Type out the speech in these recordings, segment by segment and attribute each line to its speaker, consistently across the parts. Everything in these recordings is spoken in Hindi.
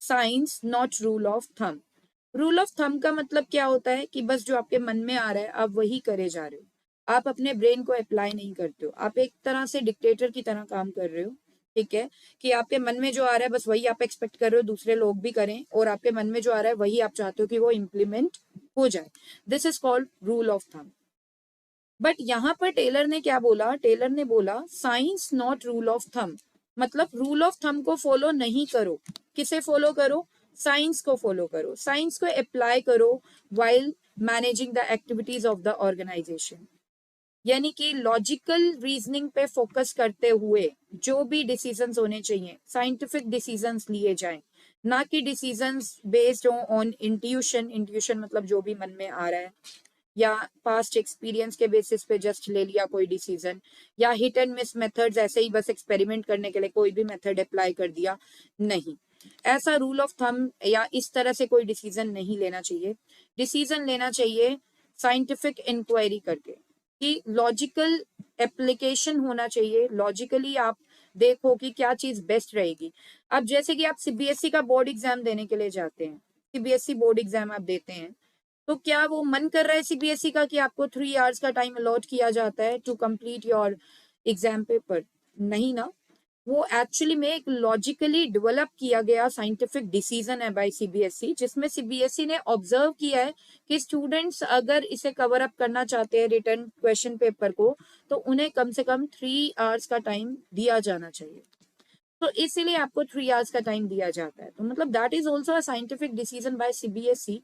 Speaker 1: Science not rule of thumb. Rule of thumb का मतलब क्या होता है कि बस जो आपके मन में आ रहा है आप वही करे जा रहे हो, आप अपने ब्रेन को अप्लाई नहीं करते हो, आप एक तरह से डिक्टेटर की तरह काम कर रहे हो। ठीक है, कि आपके मन में जो आ रहा है बस वही आप एक्सपेक्ट कर रहे हो दूसरे लोग भी करें, और आपके मन में जो आ रहा है वही आप चाहते हो कि वो इम्प्लीमेंट हो जाए। This is called rule of thumb. But यहाँ पर टेलर ने क्या बोला, टेलर ने बोला science not rule of thumb, मतलब रूल ऑफ थंब को फॉलो नहीं करो। किसे फॉलो करो? साइंस को फॉलो करो, साइंस को अप्लाई करो while managing the activities of the organisation. यानी कि लॉजिकल रीजनिंग पे फोकस करते हुए जो भी डिसीजंस होने चाहिए साइंटिफिक डिसीजंस लिए जाएं, ना कि decisions based on intuition. Intuition मतलब जो भी मन में आ रहा है, या पास्ट एक्सपीरियंस के बेसिस पे जस्ट ले लिया कोई डिसीजन, या हिट एंड मिस मेथड्स, ऐसे ही बस एक्सपेरिमेंट करने के लिए कोई भी मेथड अप्लाई कर दिया। नहीं, ऐसा रूल ऑफ थंब या इस तरह से कोई डिसीजन नहीं लेना चाहिए। डिसीजन लेना चाहिए साइंटिफिक इंक्वायरी करके, कि लॉजिकल एप्लीकेशन होना चाहिए। लॉजिकली आप देखो कि क्या चीज बेस्ट रहेगी। अब जैसे कि आप सीबीएसई का बोर्ड एग्जाम देने के लिए जाते हैं, सीबीएसई बोर्ड एग्जाम आप देते हैं, तो क्या वो मन कर रहा है सीबीएसई का कि आपको 3 आवर्स का टाइम अलॉट किया जाता है to complete your exam paper? नहीं ना, वो एक्चुअली में एक लॉजिकली डेवलप किया गया साइंटिफिक डिसीजन है बाय सीबीएसई, जिसमें सीबीएसई ने ऑब्जर्व किया है कि स्टूडेंट्स अगर इसे कवर अप करना चाहते हैं रिटर्न क्वेश्चन पेपर को, तो उन्हें कम से कम 3 आवर्स का टाइम दिया जाना चाहिए। तो इसीलिए आपको 3 आवर्स का टाइम दिया जाता है। तो मतलब that is also a scientific decision by CBSE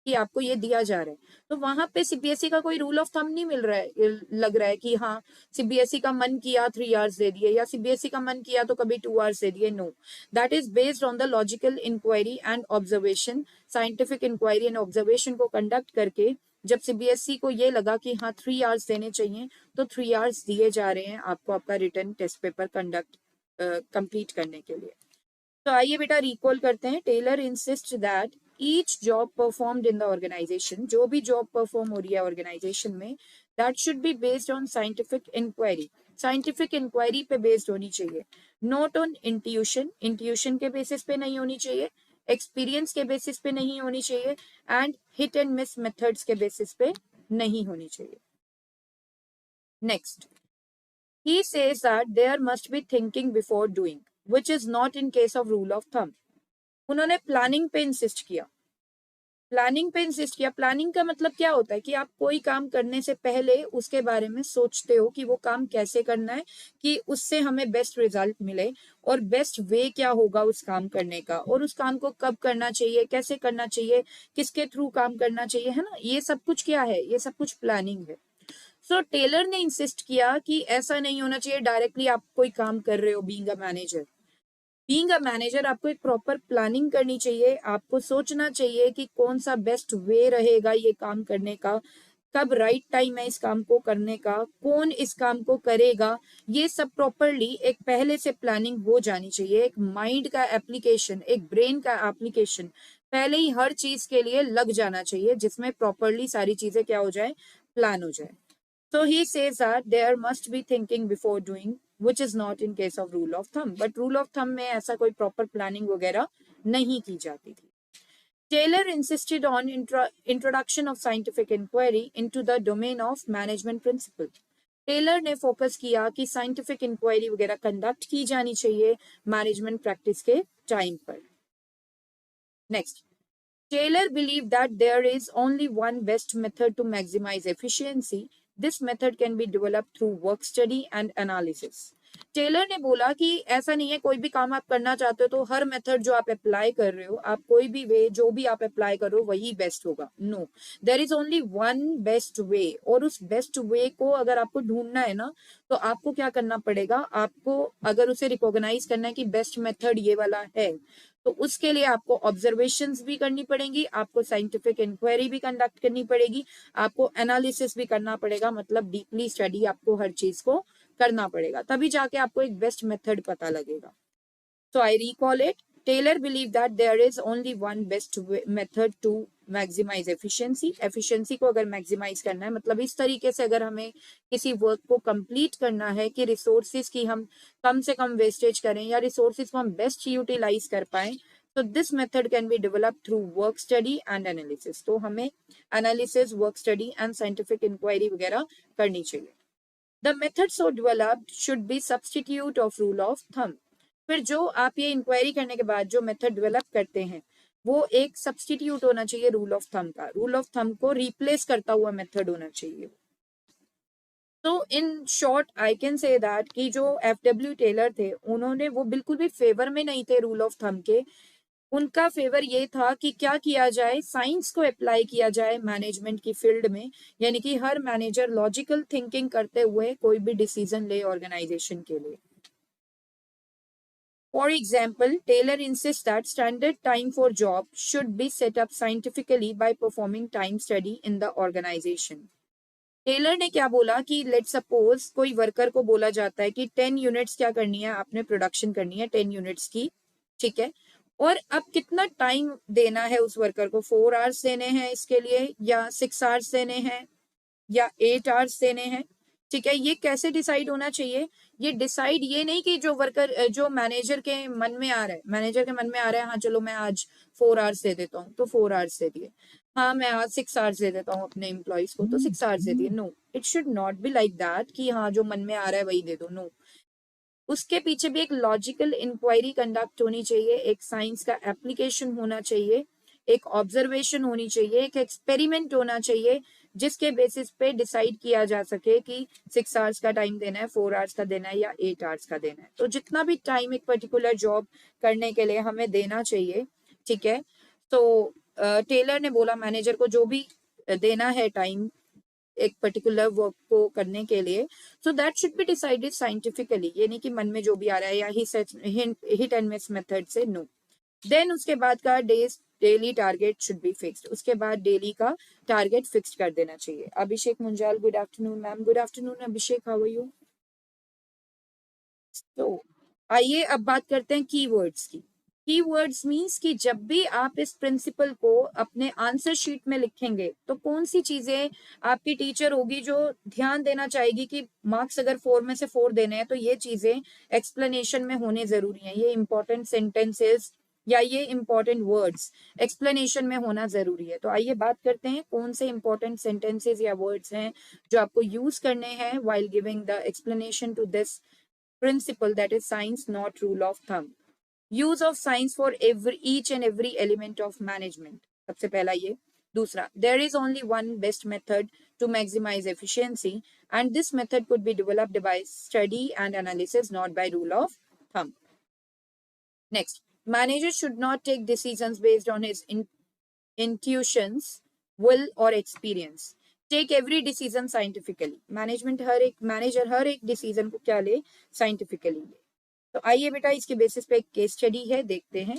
Speaker 1: कि आपको ये दिया जा रहा है। तो वहां पे सीबीएसई का कोई रूल ऑफ थंब नहीं मिल रहा है, लग रहा है कि हाँ सीबीएसई का मन किया 3 आवर्स दे दिए, या सीबीएसई का मन किया तो कभी 2 आवर्स दे दिए। No, that is based on the logical inquiry and observation. Scientific inquiry and observation को कंडक्ट करके जब सीबीएसई को ये लगा कि हाँ 3 आवर्स देने चाहिए, तो 3 आवर्स दिए जा रहे हैं आपको आपका return test paper conduct complete करने के लिए। तो आइए बेटा रिकॉल करते हैं। Taylor insist that each job performed in the organisation, जो भी जॉब परफॉर्म हो रही है ऑर्गेनाइजेशन में, that should be based on scientific inquiry. Scientific inquiry पे बेस्ड होनी चाहिए, नॉट ऑन इंट्यूशन। इंट्यूशन के बेसिस पे नहीं होनी चाहिए, एक्सपीरियंस के बेसिस पे नहीं होनी चाहिए, and hit and miss methods के बेसिस पे नहीं होनी चाहिए। Next, he says that there must be thinking before doing, which is not in case of rule of thumb. उन्होंने प्लानिंग पे इंसिस्ट किया, प्लानिंग पे इंसिस्ट किया। प्लानिंग का मतलब क्या होता है कि आप कोई काम करने से पहले उसके बारे में सोचते हो कि वो काम कैसे करना है, कि उससे हमें बेस्ट रिजल्ट मिले, और बेस्ट वे क्या होगा उस काम करने का, और उस काम को कब करना चाहिए, कैसे करना चाहिए, किसके थ्रू काम करना चाहिए, है ना। ये सब कुछ क्या है? ये सब कुछ प्लानिंग है। सो टेलर ने इंसिस्ट किया कि ऐसा नहीं होना चाहिए डायरेक्टली आप कोई काम कर रहे हो। Being a manager, being a manager आपको एक प्रॉपर प्लानिंग करनी चाहिए। आपको सोचना चाहिए कि कौन सा बेस्ट वे रहेगा ये काम करने का, कब राइट टाइम है इस काम को करने का, कौन इस काम को करेगा। ये सब प्रॉपरली एक पहले से प्लानिंग हो जानी चाहिए। एक माइंड का एप्लीकेशन, एक ब्रेन का एप्लीकेशन पहले ही हर चीज के लिए लग जाना चाहिए, जिसमें प्रॉपरली सारी चीजें क्या हो जाए, प्लान हो जाए। So he says that there must be thinking before doing, which is not in case of rule of thumb. But rule of thumb में ऐसा कोई proper planning वगैरह नहीं की जाती थी। Taylor insisted on introduction of scientific inquiry into the domain of management principle. Taylor ने फोकस किया कि साइंटिफिक इंक्वायरी वगैरह कंडक्ट की जानी चाहिए मैनेजमेंट प्रैक्टिस के टाइम पर। Next, Taylor believed that there is only one best method to maximize efficiency. This method can be developed through work study and analysis. Taylor ने बोला कि ऐसा नहीं है कोई भी काम आप करना चाहते हो तो हर मेथड जो आप अप्लाई कर रहे हो, आप कोई भी वे जो भी आप अप्लाई करो वही बेस्ट होगा। No, there is only one best way, और उस बेस्ट वे को अगर आपको ढूंढना है ना, तो आपको क्या करना पड़ेगा, आपको अगर उसे रिकॉग्नाइज करना है कि बेस्ट मेथड ये वाला है, तो उसके लिए आपको ऑब्जर्वेशंस भी करनी पड़ेंगी, आपको साइंटिफिक इंक्वायरी भी कंडक्ट करनी पड़ेगी, आपको एनालिसिस भी करना पड़ेगा, मतलब डीपली स्टडी आपको हर चीज को करना पड़ेगा, तभी जाके आपको एक बेस्ट मेथड पता लगेगा। So I recall it. Taylor believed that there is only one best method to maximize efficiency. Efficiency को अगर maximize करना है, मतलब इस तरीके से अगर हमें किसी वर्क को complete करना है कि रिसोर्सेज की हम कम से कम वेस्टेज करें या रिसोर्सेज को हम बेस्ट यूटिलाइज कर पाए, तो this method can be develop through work study and analysis. तो हमें analysis, work study and scientific inquiry वगैरह करनी चाहिए। The method so developed should be substitute of rule of thumb. फिर जो आप ये इंक्वायरी करने के बाद जो मेथड डेवलप करते हैं वो एक सब्सटीट्यूट होना चाहिए रूल ऑफ थंब का, रूल ऑफ थंब को रिप्लेस करता हुआ मेथड होना चाहिए। तो in short I can say that कि जो एफडब्ल्यू टेलर थे उन्होंने वो बिल्कुल भी फेवर में नहीं थे रूल ऑफ थंब के। उनका फेवर ये था कि क्या किया जाए, साइंस को अप्लाई किया जाए मैनेजमेंट की फील्ड में, यानी कि हर मैनेजर लॉजिकल थिंकिंग करते हुए कोई भी डिसीजन ले ऑर्गेनाइजेशन के लिए। For example, Taylor insists that standard time for job should be set up scientifically by performing time study in the organization. Taylor ने क्या बोला कि लेट सपोज कोई वर्कर को बोला जाता है कि 10 यूनिट्स क्या करनी है, आपने प्रोडक्शन करनी है 10 यूनिट्स की, ठीक है, और अब कितना टाइम देना है उस वर्कर को, 4 आवर्स देने हैं इसके लिए या 6 आवर्स देने हैं या 8 आवर्स देने हैं, ठीक है। ये कैसे डिसाइड होना चाहिए? ये डिसाइड ये नहीं कि जो वर्कर, जो मैनेजर के मन में आ रहा है, मैनेजर के मन में आ रहा है हाँ चलो मैं आज 4 आवर्स दे देता हूँ तो 4 आवर्स दे दिए, हाँ मैं आज 6 आवर्स दे देता हूँ अपने एम्प्लॉइज को तो 6 आवर्स दे दिए। No, it should not be like that कि हाँ जो मन में आ रहा है वही दे दो। नो, उसके पीछे भी एक लॉजिकल इंक्वायरी कंडक्ट होनी चाहिए, एक साइंस का एप्लीकेशन होना चाहिए, एक ऑब्जर्वेशन होनी चाहिए, एक एक्सपेरिमेंट होना चाहिए जिसके बेसिस पे डिसाइड किया जा सके कि 6 आवर्स का टाइम देना है, 4 आवर्स का देना है या 8 आवर्स का देना है। तो जितना भी टाइम एक पर्टिकुलर जॉब करने के लिए हमें देना चाहिए, ठीक है। तो टेलर ने बोला मैनेजर को जो भी देना है टाइम एक पर्टिकुलर वर्क को करने के लिए, so that should be decided scientifically, ये नहीं कि मन में जो भी आ रहा है या हिट एंड मिस मेथड से। नो, देन उसके बाद का daily target should be fixed, उसके बाद डेली का टारगेट फिक्स्ड कर देना चाहिए। Abhishek Munjal, good afternoon ma'am. Good afternoon Abhishek, how are you? तो आइए अब बात करते हैं कीवर्ड्स की। कीवर्ड्स मींस कि जब भी आप इस प्रिंसिपल को अपने आंसर शीट में लिखेंगे तो कौन सी चीजें आपकी टीचर होगी जो ध्यान देना चाहेगी कि मार्क्स अगर 4 में से 4 देने हैं तो ये चीजें एक्सप्लेनेशन में होने जरूरी है, ये इंपॉर्टेंट सेंटेंसेस या ये इंपॉर्टेंट वर्ड्स एक्सप्लेनेशन में होना जरूरी है। तो आइए बात करते हैं कौन से इंपॉर्टेंट सेंटेंसेस या वर्ड्स हैं जो आपको यूज करने हैं while giving the explanation to this principle, that is science not rule of thumb. Use of science for each and every element of management, सबसे पहला ये। दूसरा, there is only one best method to maximize efficiency and this method could be developed by study and analysis, not by rule of thumb. Next, manager should not take decisions based on his intuitions, will or experience. Take every decision scientifically, manager हर एक डिसीजन को क्या ले, साइंटिफिकली ले। तो आइए बेटा इसके बेसिस पे एक केस स्टडी है, देखते हैं।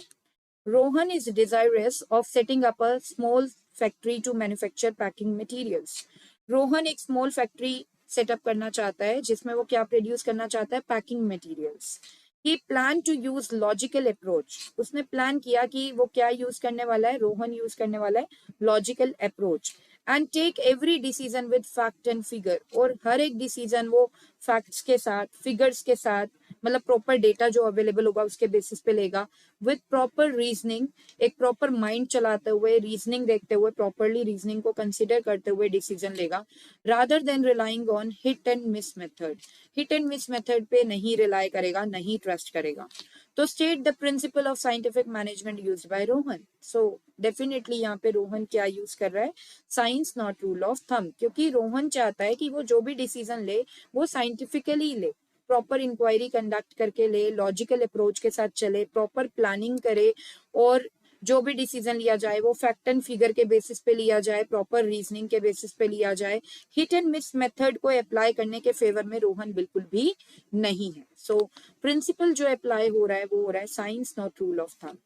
Speaker 1: Rohan is desirous of setting up a small factory to manufacture packing materials. Rohan एक स्मॉल फैक्ट्री सेटअप करना चाहता है जिसमें वो क्या प्रोड्यूस करना चाहता है, packing materials. He plan to use logical approach, उसने प्लान किया कि वो क्या यूज करने वाला है, रोहन यूज करने वाला है logical approach. And take every decision with fact and figure, और हर एक डिसीजन वो फैक्ट्स के साथ, फिगर्स के साथ, मतलब प्रॉपर डेटा जो अवेलेबल होगा उसके बेसिस पे लेगा, विद प्रॉपर रीजनिंग, एक प्रॉपर माइंड चलाते हुए, रीजनिंग देखते हुए, प्रॉपरली रीजनिंग को कंसिडर करते हुए डिसीजन लेगा, rather than relying on hit and miss method. Hit and miss method पे नहीं रिलाई करेगा, नहीं ट्रस्ट करेगा। तो state the principle of scientific management used by Rohan. So definitely यहाँ पे रोहन क्या यूज कर रहा है, science not rule of thumb, क्योंकि रोहन चाहता है कि वो जो भी डिसीजन ले वो साइंटिफिकली ले, प्रॉपर इंक्वायरी कंडक्ट करके ले, लॉजिकल अप्रोच के साथ चले, प्रॉपर प्लानिंग करे, और जो भी डिसीजन लिया जाए वो फैक्ट एंड फिगर के बेसिस पे लिया जाए, प्रॉपर रीजनिंग के बेसिस पे लिया जाए। हिट एंड मिस मेथड को अप्लाई करने के फेवर में रोहन बिल्कुल भी नहीं है। सो प्रिंसिपल जो अप्लाई हो रहा है वो हो रहा है science not rule of thumb.